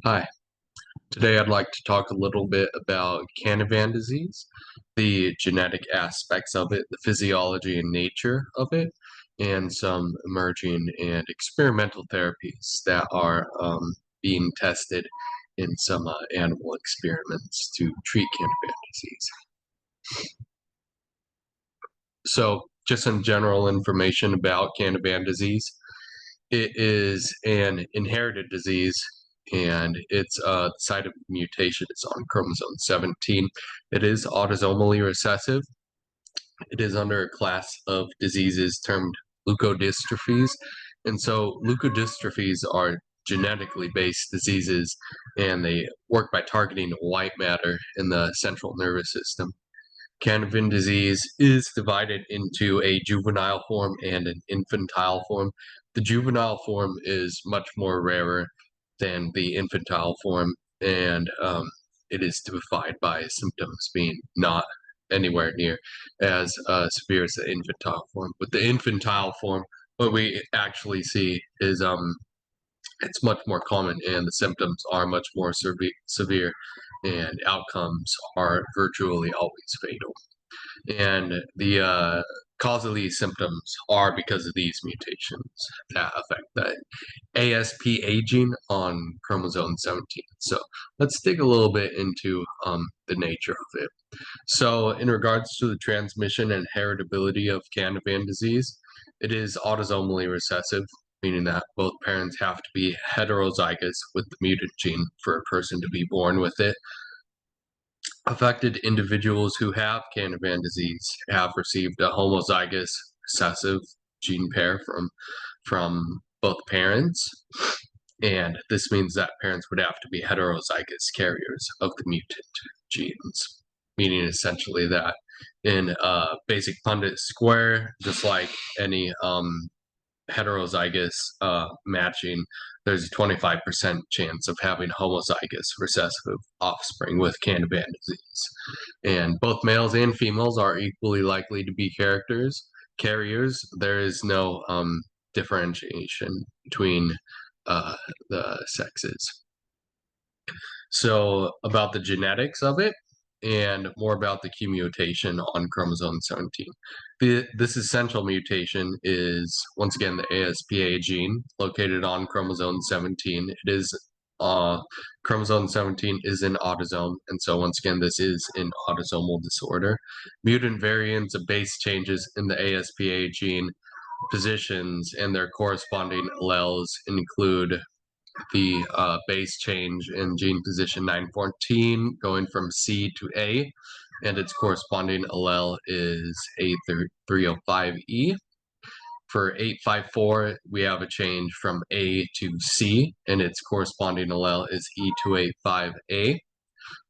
Hi, today I'd like to talk a little bit about Canavan disease, the genetic aspects of it, the physiology and nature of it, and some emerging and experimental therapies that are being tested in some animal experiments to treat Canavan disease. So, just some general information about Canavan disease. It is an inherited disease, and its site of mutation is on chromosome 17. It is autosomally recessive. It is under a class of diseases termed leukodystrophies. And so leukodystrophies are genetically based diseases, and they work by targeting white matter in the central nervous system. Canavan disease is divided into a juvenile form and an infantile form. The juvenile form is much more rarer than the infantile form, and it is typified by symptoms being not anywhere near as severe as the infantile form. With the infantile form, what we actually see is it's much more common, and the symptoms are much more severe, and outcomes are virtually always fatal. And the cause of these symptoms are because of these mutations that affect the ASPA gene on chromosome 17. So let's dig a little bit into the nature of it. So in regards to the transmission and heritability of Canavan disease, it is autosomally recessive, meaning that both parents have to be heterozygous with the mutant gene for a person to be born with it. Affected individuals who have Canavan disease have received a homozygous recessive gene pair from both parents, and this means that parents would have to be heterozygous carriers of the mutant genes, meaning essentially that in basic Punnett square, just like any heterozygous matching, there's a 25% chance of having homozygous recessive offspring with Canavan disease. And both males and females are equally likely to be carriers. There is no differentiation between the sexes. So about the genetics of it, and more about the Q mutation on chromosome 17. This essential mutation is, once again, the ASPA gene located on chromosome 17. It is chromosome 17 is an autosome, and so once again, this is an autosomal disorder. Mutant variants of base changes in the ASPA gene positions and their corresponding alleles include the base change in gene position 914 going from C to A, and its corresponding allele is A305E. For 854, we have a change from A to C, and its corresponding allele is E285A.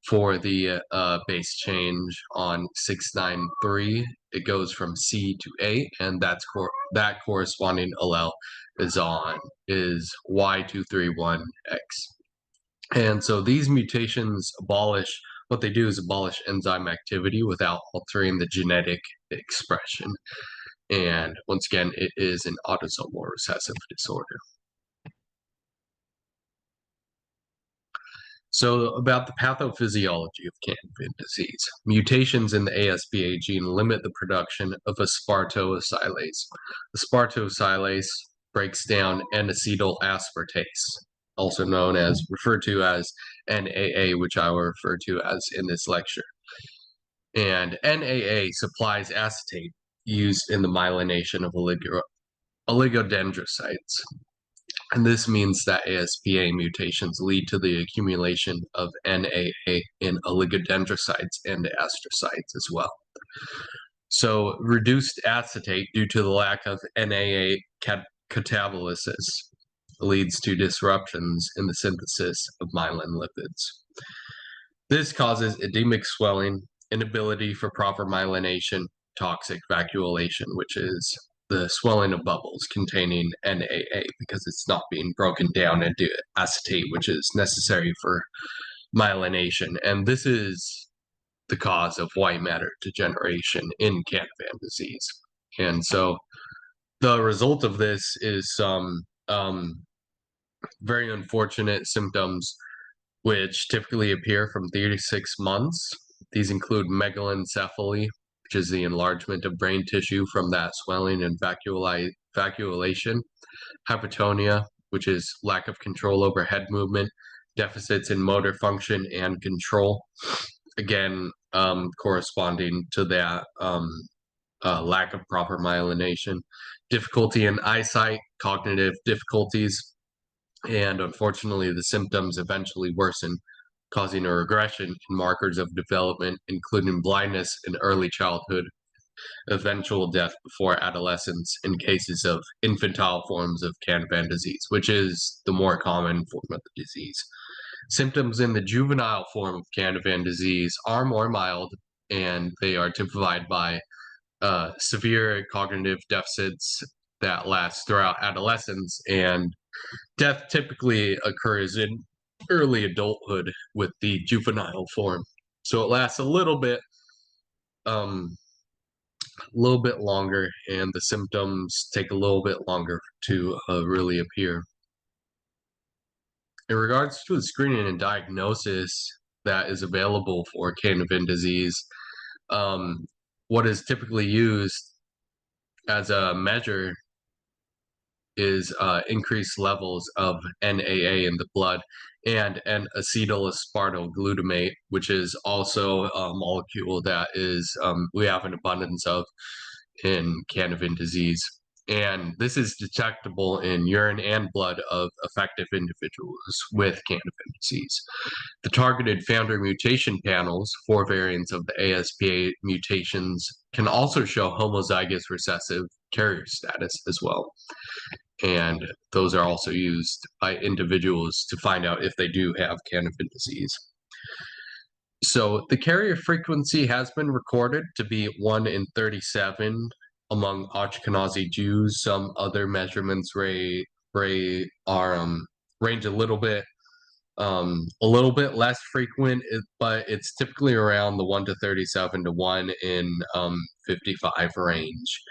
For the base change on 693, it goes from C to A, and that corresponding allele is Y231X. And so these mutations what they do is abolish enzyme activity without altering the genetic expression. And once again, it is an autosomal recessive disorder. So about the pathophysiology of Canavan disease. Mutations in the ASPA gene limit the production of aspartosylase. Aspartosylase breaks down N-acetyl aspartase, also referred to as NAA, which I will refer to as in this lecture. And NAA supplies acetate used in the myelination of oligodendrocytes. And this means that ASPA mutations lead to the accumulation of NAA in oligodendrocytes and astrocytes as well. So reduced acetate due to the lack of NAA catabolysis leads to disruptions in the synthesis of myelin lipids. This causes edemic swelling, inability for proper myelination, toxic vacuolation, which is the swelling of bubbles containing NAA because it's not being broken down into acetate, which is necessary for myelination. And this is the cause of white matter degeneration in Canavan disease. And so the result of this is some very unfortunate symptoms which typically appear from 3 to 6 months. These include megalencephaly, which is the enlargement of brain tissue from that swelling and vacuolation, hypotonia, which is lack of control over head movement, deficits in motor function and control, again, corresponding to that lack of proper myelination, difficulty in eyesight, cognitive difficulties, and unfortunately, the symptoms eventually worsen, causing a regression in markers of development, including blindness in early childhood, eventual death before adolescence in cases of infantile forms of Canavan disease, which is the more common form of the disease. Symptoms in the juvenile form of Canavan disease are more mild, and they are typified by severe cognitive deficits that last throughout adolescence, and death typically occurs in early adulthood with the juvenile form. So it lasts um, a little bit longer, and the symptoms take a little bit longer to really appear. In regards to the screening and diagnosis that is available for Canavan disease, um, what is typically used as a measure is increased levels of NAA in the blood and an acetyl glutamate, which is also a molecule that is we have an abundance of in Canavan disease. And this is detectable in urine and blood of affected individuals with Canavan disease. The targeted founder mutation panels for variants of the ASPA mutations can also show homozygous recessive carrier status as well. And those are also used by individuals to find out if they do have Canavan disease. So the carrier frequency has been recorded to be 1 in 37 among Ashkenazi Jews. Some other measurements range a little bit less frequent, but it's typically around the 1 to 37 to 1 in 55 range.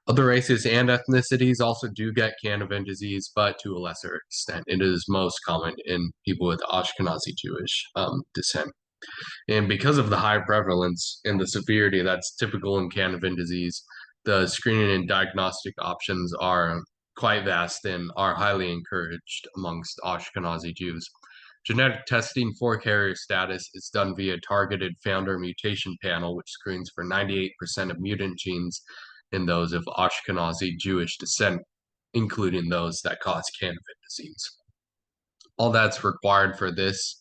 Other races and ethnicities also do get Canavan disease, but to a lesser extent. It is most common in people with Ashkenazi Jewish descent. And because of the high prevalence and the severity that's typical in Canavan disease, the screening and diagnostic options are quite vast and are highly encouraged amongst Ashkenazi Jews. Genetic testing for carrier status is done via targeted founder mutation panel, which screens for 98% of mutant genes in those of Ashkenazi Jewish descent, including those that cause Canavan disease. All that's required for this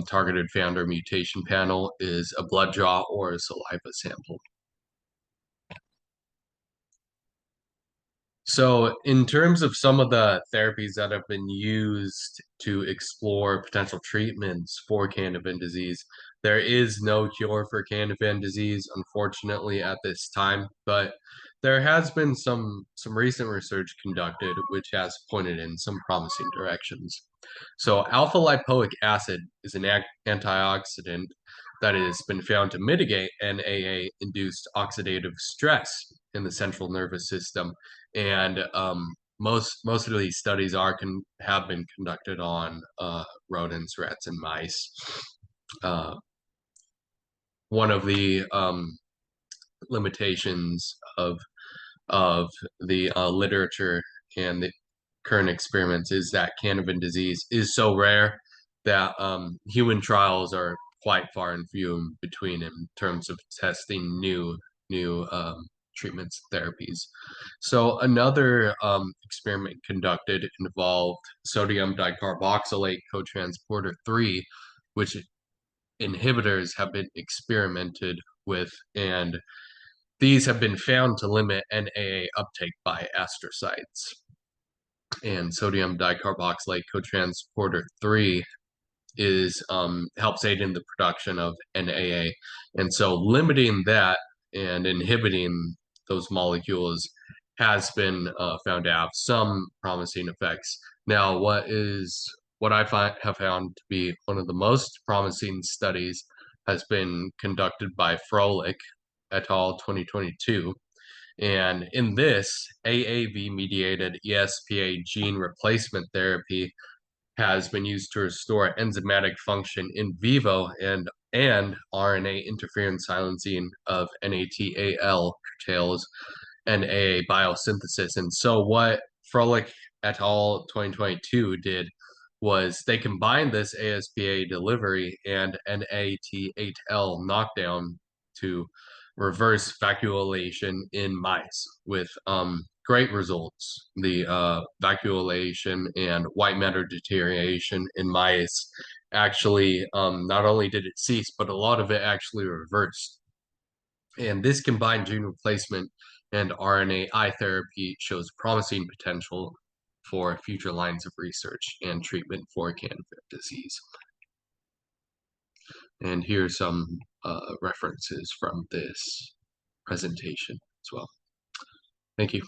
targeted founder mutation panel is a blood draw or a saliva sample. So in terms of some of the therapies that have been used to explore potential treatments for Canavan disease, there is no cure for Canavan disease, unfortunately, at this time, but there has been some recent research conducted which has pointed in some promising directions. So alpha lipoic acid is an antioxidant that has been found to mitigate NAA-induced oxidative stress in the central nervous system, and most of these studies have been conducted on rodents, rats, and mice. One of the limitations of the literature and the current experiments is that Canavan disease is so rare that human trials are quite far and few between in terms of testing new treatments, therapies. So another experiment conducted involved sodium dicarboxylate cotransporter 3, which inhibitors have been experimented with, and these have been found to limit NAA uptake by astrocytes. And sodium dicarboxylate cotransporter 3 is helps aid in the production of NAA. And so limiting that and inhibiting those molecules has been found to have some promising effects. Now, what I have found to be one of the most promising studies has been conducted by Froelich et al. 2022. And in this, AAV-mediated ESPA gene replacement therapy has been used to restore enzymatic function in vivo, and RNA interference silencing of NATAL curtails NAA biosynthesis. And so what Froelich et al. 2022 did was they combined this ASPA delivery and NAT8L knockdown to reverse vacuolation in mice with great results. The vacuolation and white matter deterioration in mice actually not only did it cease, but a lot of it actually reversed. And this combined gene replacement and RNAi therapy shows promising potential for future lines of research and treatment for Canavan disease. And here are some references from this presentation as well. Thank you.